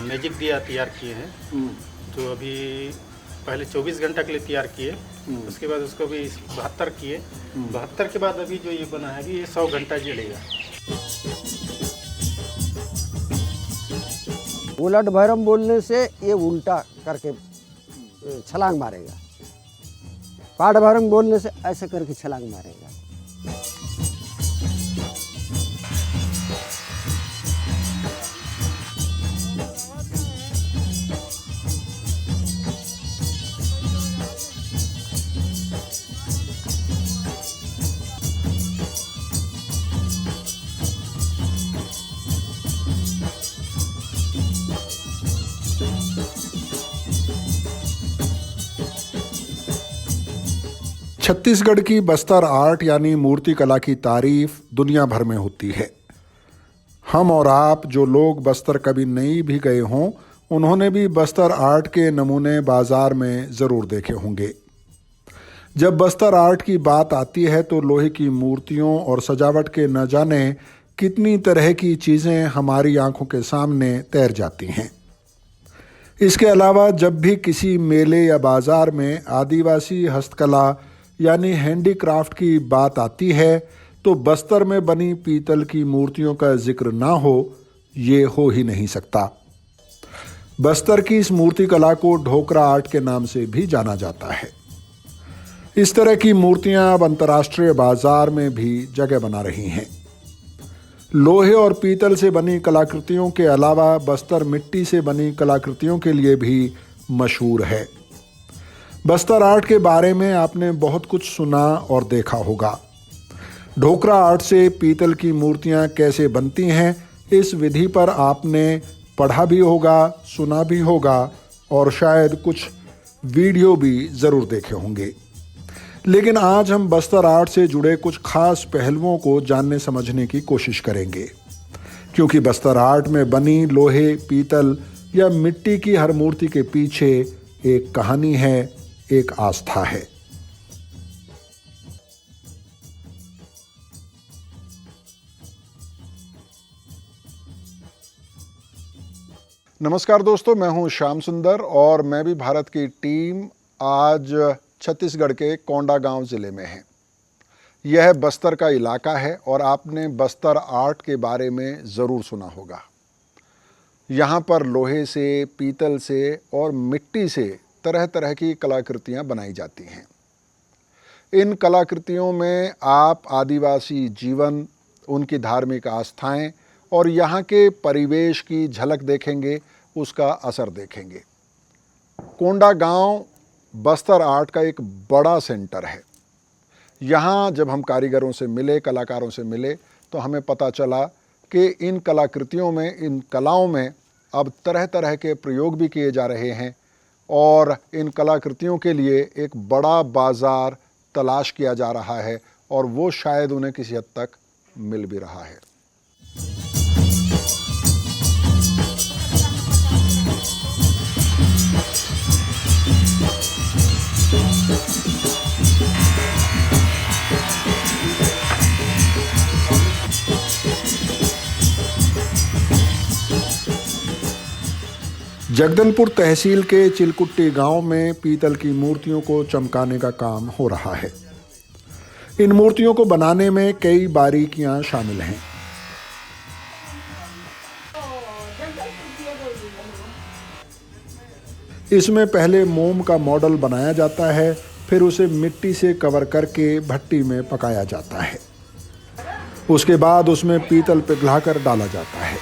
Magic दिया तैयार किए हैं। तो अभी पहले 24 घंटा के लिए तैयार किए, उसके बाद उसको भी 72 किए। 72 के बाद अभी जो ये बना है अभी ये 100 घंटा जलेगा। उलट भैरम बोलने से ये उल्टा करके छलांग मारेगा, पाठ भैरम बोलने से ऐसे करके छलांग मारेगा। छत्तीसगढ़ की बस्तर आर्ट यानी मूर्ति कला की तारीफ दुनिया भर में होती है। हम और आप जो लोग बस्तर कभी नहीं भी गए हों, उन्होंने भी बस्तर आर्ट के नमूने बाजार में ज़रूर देखे होंगे। जब बस्तर आर्ट की बात आती है तो लोहे की मूर्तियों और सजावट के न जाने कितनी तरह की चीज़ें हमारी आंखों के सामने तैर जाती हैं। इसके अलावा जब भी किसी मेले या बाजार में आदिवासी हस्तकला यानी हैंडीक्राफ्ट की बात आती है तो बस्तर में बनी पीतल की मूर्तियों का जिक्र ना हो, ये हो ही नहीं सकता। बस्तर की इस मूर्ति कला को ढोकरा आर्ट के नाम से भी जाना जाता है। इस तरह की मूर्तियां अब अंतर्राष्ट्रीय बाजार में भी जगह बना रही हैं। लोहे और पीतल से बनी कलाकृतियों के अलावा बस्तर मिट्टी से बनी कलाकृतियों के लिए भी मशहूर है। बस्तर आर्ट के बारे में आपने बहुत कुछ सुना और देखा होगा। ढोकरा आर्ट से पीतल की मूर्तियां कैसे बनती हैं, इस विधि पर आपने पढ़ा भी होगा, सुना भी होगा और शायद कुछ वीडियो भी ज़रूर देखे होंगे। लेकिन आज हम बस्तर आर्ट से जुड़े कुछ खास पहलुओं को जानने समझने की कोशिश करेंगे, क्योंकि बस्तर आर्ट में बनी लोहे, पीतल या मिट्टी की हर मूर्ति के पीछे एक कहानी है, एक आस्था है। नमस्कार दोस्तों, मैं हूं श्याम सुंदर और मैं भी भारत की टीम आज छत्तीसगढ़ के कोंडा गांव ज़िले में है। यह बस्तर का इलाका है और आपने बस्तर आर्ट के बारे में ज़रूर सुना होगा। यहाँ पर लोहे से, पीतल से और मिट्टी से तरह तरह की कलाकृतियाँ बनाई जाती हैं। इन कलाकृतियों में आप आदिवासी जीवन, उनकी धार्मिक आस्थाएं और यहाँ के परिवेश की झलक देखेंगे, उसका असर देखेंगे। कोंडा गांव बस्तर आर्ट का एक बड़ा सेंटर है। यहाँ जब हम कारीगरों से मिले, कलाकारों से मिले, तो हमें पता चला कि इन कलाकृतियों में, इन कलाओं में अब तरह तरह के प्रयोग भी किए जा रहे हैं और इन कलाकृतियों के लिए एक बड़ा बाज़ार तलाश किया जा रहा है और वो शायद उन्हें किसी हद तक मिल भी रहा है। जगदलपुर तहसील के चिलकुट्टी गांव में पीतल की मूर्तियों को चमकाने का काम हो रहा है। इन मूर्तियों को बनाने में कई बारीकियां शामिल हैं। इसमें पहले मोम का मॉडल बनाया जाता है, फिर उसे मिट्टी से कवर करके भट्टी में पकाया जाता है। उसके बाद उसमें पीतल पिघलाकर डाला जाता है।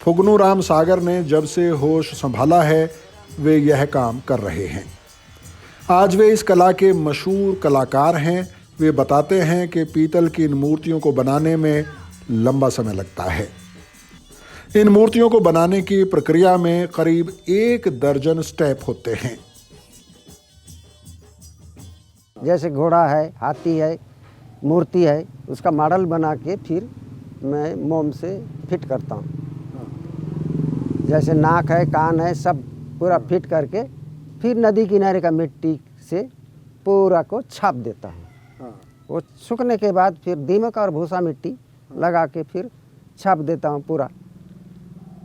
फुगनू राम सागर ने जब से होश संभाला है वे यह काम कर रहे हैं। आज वे इस कला के मशहूर कलाकार हैं। वे बताते हैं कि पीतल की इन मूर्तियों को बनाने में लंबा समय लगता है। इन मूर्तियों को बनाने की प्रक्रिया में करीब 1 दर्जन स्टेप होते हैं। जैसे घोड़ा है, हाथी है, मूर्ति है, उसका मॉडल बना के फिर मैं मोम से फिट करता हूँ। जैसे नाक है, कान है, सब पूरा फिट करके फिर नदी किनारे का मिट्टी से पूरा को छाप देता हूँ। वो सूखने के बाद फिर दीमक और भूसा मिट्टी लगा के फिर छाप देता हूँ पूरा।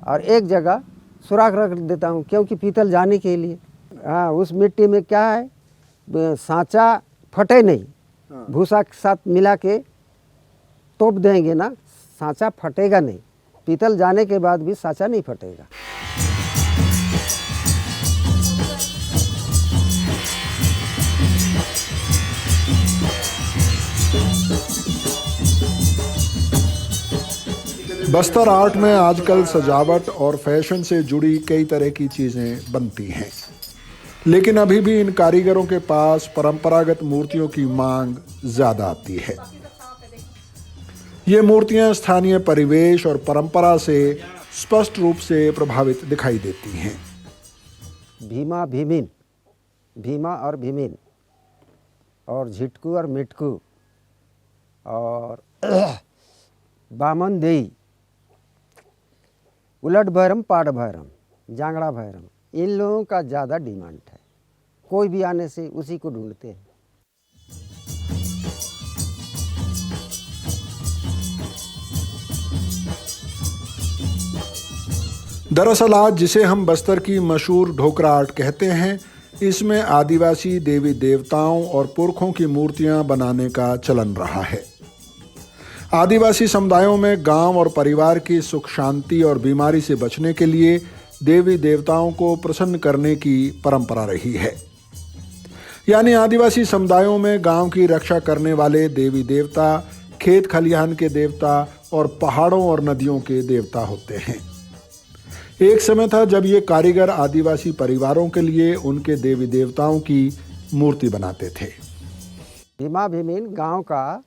और एक जगह सुराख रख देता हूँ, क्योंकि पीतल जाने के लिए। हाँ, उस मिट्टी में क्या है, सांचा फटे नहीं, भूसा के साथ मिला के तोप देंगे ना, सांचा फटेगा नहीं। पीतल जाने के बाद भी सांचा नहीं फटेगा। बस्तर आर्ट में आजकल सजावट और फैशन से जुड़ी कई तरह की चीज़ें बनती हैं, लेकिन अभी भी इन कारीगरों के पास परंपरागत मूर्तियों की मांग ज़्यादा आती है। ये मूर्तियां स्थानीय परिवेश और परंपरा से स्पष्ट रूप से प्रभावित दिखाई देती हैं। भीमा भीमिन, भीमा और भीमिन, और झिटकू और मिटकू, और बामन देई, उलट भैरम, पाड़ भैरम, जांगड़ा भैरम, इन लोगों का ज़्यादा डिमांड है। कोई भी आने से उसी को ढूंढते हैं। दरअसल आज जिसे हम बस्तर की मशहूर ढोकरा आर्ट कहते हैं, इसमें आदिवासी देवी देवताओं और पुरखों की मूर्तियां बनाने का चलन रहा है। आदिवासी समुदायों में गांव और परिवार की सुख शांति और बीमारी से बचने के लिए देवी देवताओं को प्रसन्न करने की परंपरा रही है। यानी आदिवासी समुदायों में गांव की रक्षा करने वाले देवी देवता खेत खलिहान के देवता और पहाड़ों और नदियों के देवता होते हैं। एक समय था जब ये कारीगर आदिवासी परिवारों के लिए उनके देवी देवताओं की मूर्ति बनाते थे। भीमा भीमिन गांव का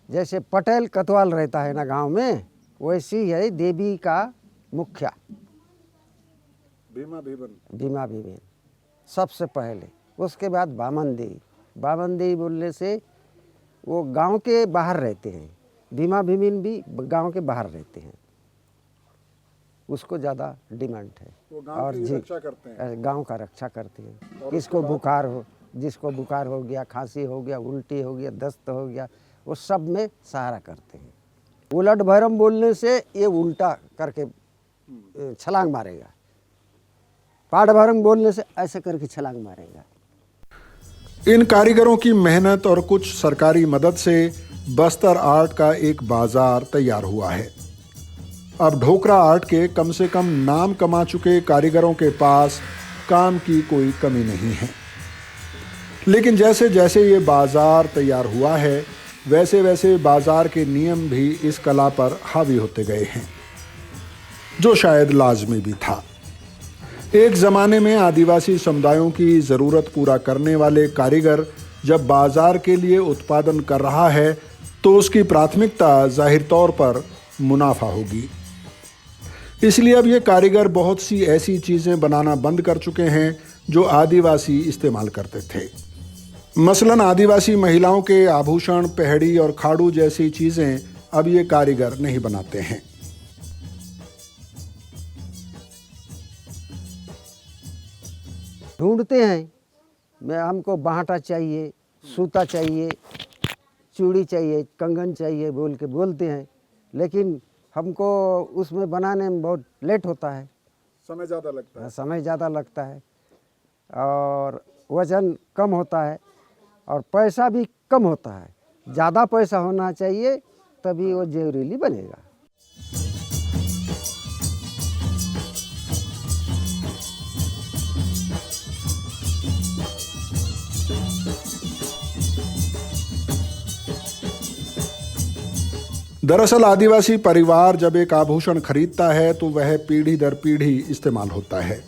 जैसे पटेल कतवाल रहता है ना गांव में, वैसी है देवी का मुखिया भीमा भीमन। भीमा भीमिन सबसे पहले, उसके बाद बामन देवी। बामन देवी बोलने से वो गांव के बाहर रहते हैं, भीमा भीमिन भी गांव के बाहर रहते हैं, उसको ज़्यादा डिमांड है। वो गांव की रक्षा करते हैं, गांव का रक्षा करते हैं। किसको बुखार हो, जिसको बुखार हो गया, खांसी हो गया, उल्टी हो गया, दस्त हो गया, वो सब में सहारा करते हैं। उलट भैरम बोलने से ये उल्टा करके छलांग मारेगा, पाड़ भैरम बोलने से ऐसे करके छलांग मारेगा। इन कारीगरों की मेहनत और कुछ सरकारी मदद से बस्तर आर्ट का एक बाजार तैयार हुआ है। अब ढोकरा आर्ट के कम से कम नाम कमा चुके कारीगरों के पास काम की कोई कमी नहीं है। लेकिन जैसे जैसे ये बाजार तैयार हुआ है, वैसे वैसे बाजार के नियम भी इस कला पर हावी होते गए हैं, जो शायद लाजमी भी था। एक ज़माने में आदिवासी समुदायों की ज़रूरत पूरा करने वाले कारीगर जब बाजार के लिए उत्पादन कर रहा है, तो उसकी प्राथमिकता जाहिर तौर पर मुनाफा होगी। इसलिए अब ये कारीगर बहुत सी ऐसी चीज़ें बनाना बंद कर चुके हैं जो आदिवासी इस्तेमाल करते थे। मसलन आदिवासी महिलाओं के आभूषण, पहड़ी और खाड़ू जैसी चीज़ें अब ये कारीगर नहीं बनाते हैं। ढूंढते हैं, मैं हमको बांटा चाहिए, सूता चाहिए, चूड़ी चाहिए, कंगन चाहिए बोल के बोलते हैं, लेकिन हमको उसमें बनाने में बहुत लेट होता है, समय ज़्यादा लगता है। समय ज़्यादा लगता है और वज़न कम होता है और पैसा भी कम होता है। ज़्यादा पैसा होना चाहिए तभी वो ज्वेलरी बनेगा। दरअसल आदिवासी परिवार जब एक आभूषण खरीदता है तो वह पीढ़ी दर पीढ़ी इस्तेमाल होता है।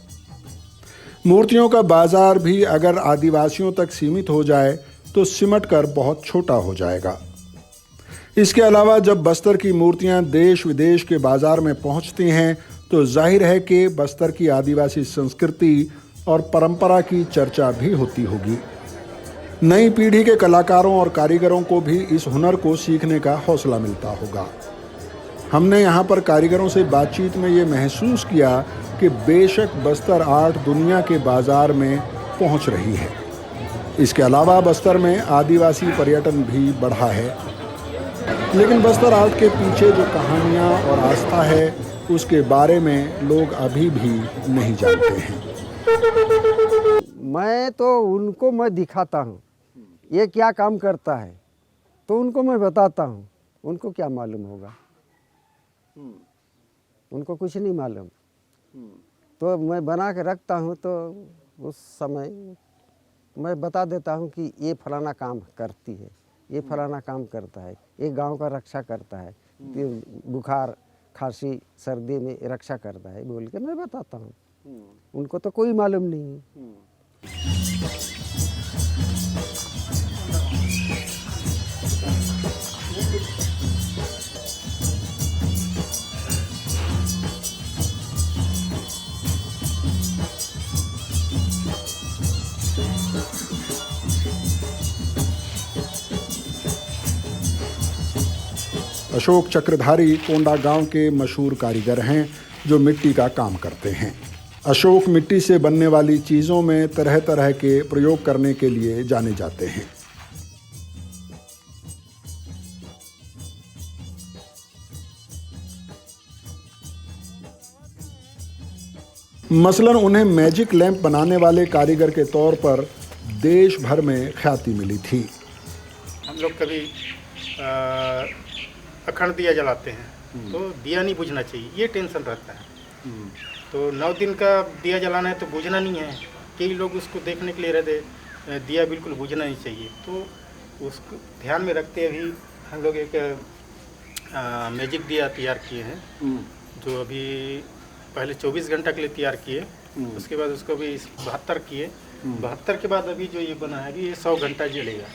मूर्तियों का बाजार भी अगर आदिवासियों तक सीमित हो जाए तो सिमट कर बहुत छोटा हो जाएगा। इसके अलावा जब बस्तर की मूर्तियां देश विदेश के बाजार में पहुंचती हैं तो जाहिर है कि बस्तर की आदिवासी संस्कृति और परंपरा की चर्चा भी होती होगी। नई पीढ़ी के कलाकारों और कारीगरों को भी इस हुनर को सीखने का हौसला मिलता होगा। हमने यहाँ पर कारीगरों से बातचीत में ये महसूस किया कि बेशक बस्तर आर्ट दुनिया के बाजार में पहुँच रही है। इसके अलावा बस्तर में आदिवासी पर्यटन भी बढ़ा है, लेकिन बस्तर आर्ट के पीछे जो कहानियाँ और आस्था है उसके बारे में लोग अभी भी नहीं जानते हैं। मैं तो उनको मैं दिखाता हूँ ये क्या काम करता है, तो उनको मैं बताता हूँ, उनको क्या मालूम होगा, उनको कुछ नहीं मालूम। तो मैं बना के रखता हूँ, तो उस समय मैं बता देता हूँ कि ये फलाना काम करती है, ये फलाना काम करता है, ये गांव का रक्षा करता है, ये बुखार खांसी सर्दी में रक्षा करता है बोल के मैं बताता हूँ। उनको तो कोई मालूम नहीं है। अशोक चक्रधारी कोंडा गांव के मशहूर कारीगर हैं जो मिट्टी का काम करते हैं। अशोक मिट्टी से बनने वाली चीज़ों में तरह तरह के प्रयोग करने के लिए जाने जाते हैं। मसलन उन्हें मैजिक लैंप बनाने वाले कारीगर के तौर पर देश भर में ख्याति मिली थी। हम लोग कभी अखंड दिया जलाते हैं तो दिया नहीं बुझना चाहिए, ये टेंशन रहता है। तो 9 दिन का दिया जलाना है तो बुझना नहीं है, कई लोग उसको देखने के लिए रहते, दिया बिल्कुल बुझना नहीं चाहिए। तो उसको ध्यान में रखते हुए हम लोग एक मैजिक दिया तैयार किए हैं, जो अभी पहले 24 घंटा के लिए तैयार किए, उसके बाद उसको भी 72 किए। 72 के बाद अभी जो ये बना है अभी ये 100 घंटा जलेगा।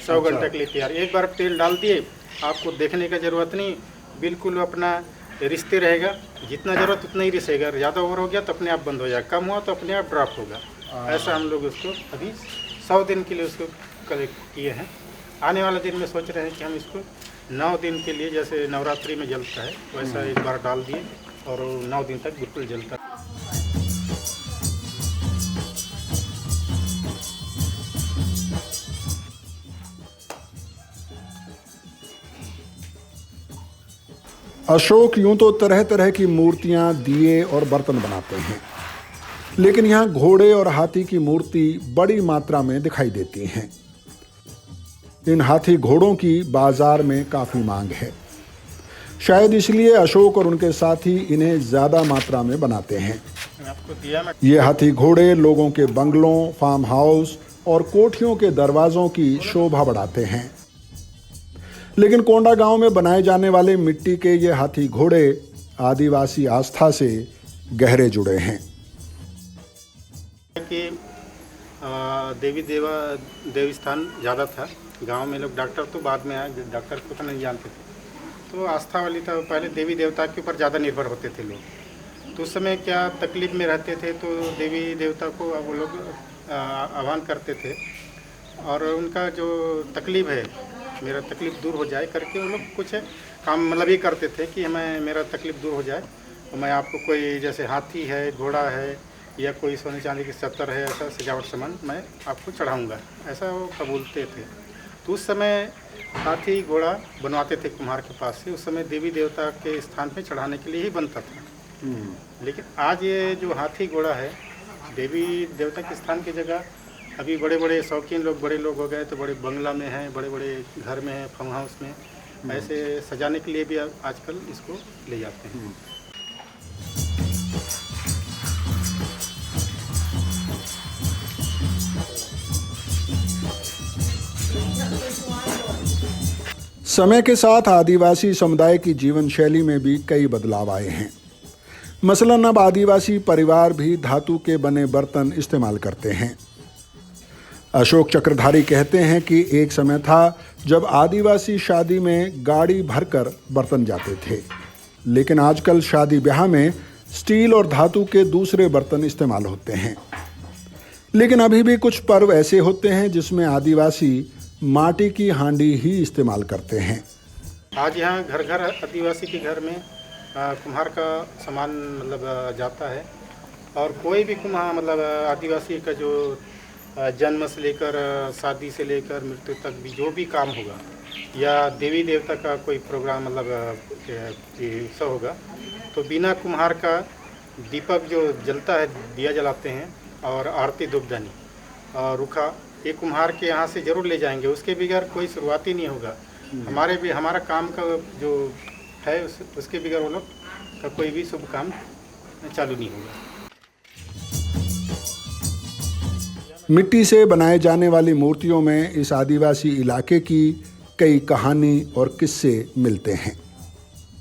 100 घंटा के लिए तैयार। एक बार तेल डाल दिए, आपको देखने का ज़रूरत नहीं, बिल्कुल अपना रिश्ते रहेगा, जितना ज़रूरत उतना ही रिसेगा। ज़्यादा ओवर हो गया तो अपने आप बंद हो जाएगा, कम हुआ तो अपने आप ड्रॉप होगा। ऐसा हम लोग उसको अभी 100 दिन के लिए उसको कलेक्ट किए हैं। आने वाले दिन में सोच रहे हैं कि हम इसको 9 दिन के लिए, जैसे नवरात्रि में जलता है वैसा एक बार डाल दिए और 9 दिन तक बिल्कुल जलता है। अशोक यूं तो तरह तरह की मूर्तियां, दिए और बर्तन बनाते हैं, लेकिन यहाँ घोड़े और हाथी की मूर्ति बड़ी मात्रा में दिखाई देती हैं। इन हाथी घोड़ों की बाजार में काफ़ी मांग है। शायद इसलिए अशोक और उनके साथी इन्हें ज़्यादा मात्रा में बनाते हैं। ये हाथी घोड़े लोगों के बंगलों, फार्म हाउस और कोठियों के दरवाज़ों की शोभा बढ़ाते हैं। लेकिन कोंडा गांव में बनाए जाने वाले मिट्टी के ये हाथी घोड़े आदिवासी आस्था से गहरे जुड़े हैं। कि देवी स्थान ज़्यादा था गांव में, लोग डॉक्टर तो बाद में आए, डॉक्टर को तो नहीं जानते थे, तो आस्था वाली था। पहले देवी देवता के ऊपर ज़्यादा निर्भर होते थे लोग। तो उस समय क्या तकलीफ में रहते थे तो देवी देवता को वो लोग आह्वान करते थे, और उनका जो तकलीफ है, मेरा तकलीफ दूर हो जाए करके वो लोग कुछ काम मतलब ये करते थे कि मेरा तकलीफ दूर हो जाए तो मैं आपको कोई, जैसे हाथी है, घोड़ा है, या कोई सोने चांदी की सत्तर है, ऐसा सजावट सामान मैं आपको चढ़ाऊँगा, ऐसा वो कबूलते थे। तो उस समय हाथी घोड़ा बनवाते थे कुम्हार के पास से। उस समय देवी देवता के स्थान पे चढ़ाने के लिए ही बनता था। लेकिन आज ये जो हाथी घोड़ा है देवी देवता के स्थान की जगह, अभी बड़े बड़े शौकीन लोग, बड़े लोग हो गए तो बड़े बंगला में हैं, बड़े बड़े घर में हैं, फार्म हाउस में, ऐसे सजाने के लिए भी आजकल इसको ले जाते हैं। समय के साथ आदिवासी समुदाय की जीवन शैली में भी कई बदलाव आए हैं। मसलन अब आदिवासी परिवार भी धातु के बने बर्तन इस्तेमाल करते हैं। अशोक चक्रधारी कहते हैं कि एक समय था जब आदिवासी शादी में गाड़ी भरकर बर्तन जाते थे, लेकिन आजकल शादी ब्याह में स्टील और धातु के दूसरे बर्तन इस्तेमाल होते हैं। लेकिन अभी भी कुछ पर्व ऐसे होते हैं जिसमें आदिवासी माटी की हांडी ही इस्तेमाल करते हैं। आज यहाँ घर घर आदिवासी के घर में कुम्हार का सामान मतलब जाता है, और कोई भी कुम्हार मतलब आदिवासी का जो जन्म से लेकर शादी से लेकर मृत्यु तक भी जो भी काम होगा, या देवी देवता का कोई प्रोग्राम मतलब उत्सव होगा, तो बिना कुम्हार का दीपक जो जलता है, दिया जलाते हैं, और आरती धूपदानी और रुखा, ये कुम्हार के यहाँ से ज़रूर ले जाएंगे, उसके बगैर कोई शुरुआत ही नहीं होगा। हमारा काम का जो है उसके बगैर वो लोग का कोई भी शुभ काम चालू नहीं होगा। मिट्टी से बनाए जाने वाली मूर्तियों में इस आदिवासी इलाके की कई कहानी और किस्से मिलते हैं।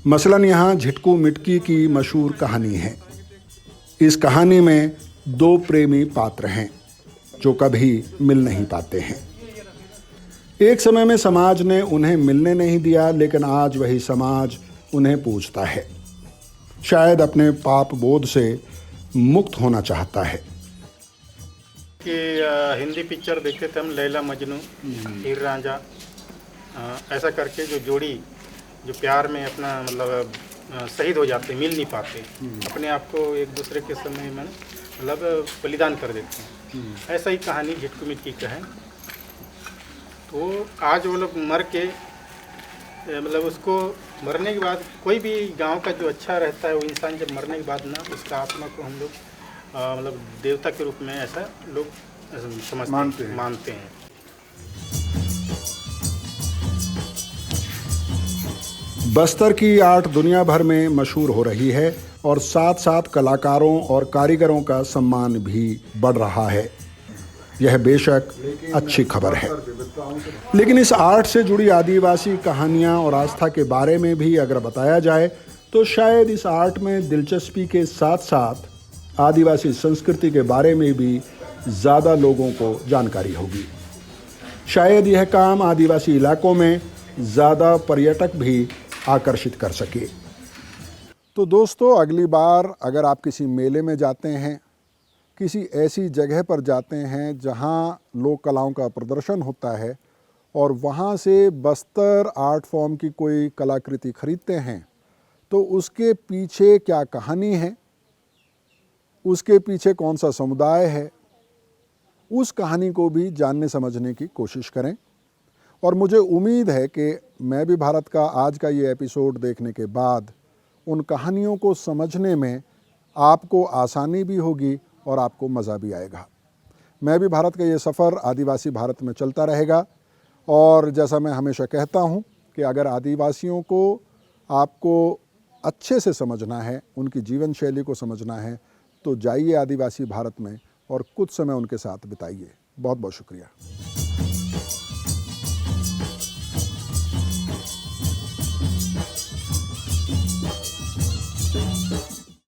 मसलन यहाँ झिटकू मिटकी की मशहूर कहानी है। इस कहानी में 2 प्रेमी पात्र हैं जो कभी मिल नहीं पाते हैं। एक समय में समाज ने उन्हें मिलने नहीं दिया, लेकिन आज वही समाज उन्हें पूजता है। शायद अपने पाप बोध से मुक्त होना चाहता है। कि हिंदी पिक्चर देखते थे हम, लैला मजनू, हीर रांझा, ऐसा करके जो जोड़ी जो प्यार में अपना मतलब शहीद हो जाते, मिल नहीं पाते, अपने आप को एक दूसरे के समय में मतलब बलिदान कर देते हैं। ऐसा ही कहानी झिटकू मिटकी का है। तो आज वो लोग मर के मतलब उसको मरने के बाद कोई भी गांव का जो अच्छा रहता है वो इंसान जब मरने के बाद ना उसका आत्मा को हम लोग मतलब देवता के रूप में ऐसा लोग मानते हैं। बस्तर की आर्ट दुनिया भर में मशहूर हो रही है और साथ साथ कलाकारों और कारीगरों का सम्मान भी बढ़ रहा है। यह बेशक अच्छी खबर है, लेकिन इस आर्ट से जुड़ी आदिवासी कहानियां और आस्था के बारे में भी अगर बताया जाए तो शायद इस आर्ट में दिलचस्पी के साथ साथ आदिवासी संस्कृति के बारे में भी ज़्यादा लोगों को जानकारी होगी। शायद यह काम आदिवासी इलाकों में ज़्यादा पर्यटक भी आकर्षित कर सके। तो दोस्तों, अगली बार अगर आप किसी मेले में जाते हैं, किसी ऐसी जगह पर जाते हैं जहां लोक कलाओं का प्रदर्शन होता है और वहां से बस्तर आर्ट फॉर्म की कोई कलाकृति खरीदते हैं, तो उसके पीछे क्या कहानी है, उसके पीछे कौन सा समुदाय है, उस कहानी को भी जानने समझने की कोशिश करें। और मुझे उम्मीद है कि मैं भी भारत का आज का ये एपिसोड देखने के बाद उन कहानियों को समझने में आपको आसानी भी होगी और आपको मज़ा भी आएगा। मैं भी भारत का ये सफ़र आदिवासी भारत में चलता रहेगा। और जैसा मैं हमेशा कहता हूँ कि अगर आदिवासियों को आपको अच्छे से समझना है, उनकी जीवन शैली को समझना है, तो जाइए आदिवासी भारत में और कुछ समय उनके साथ बिताइए। बहुत बहुत शुक्रिया।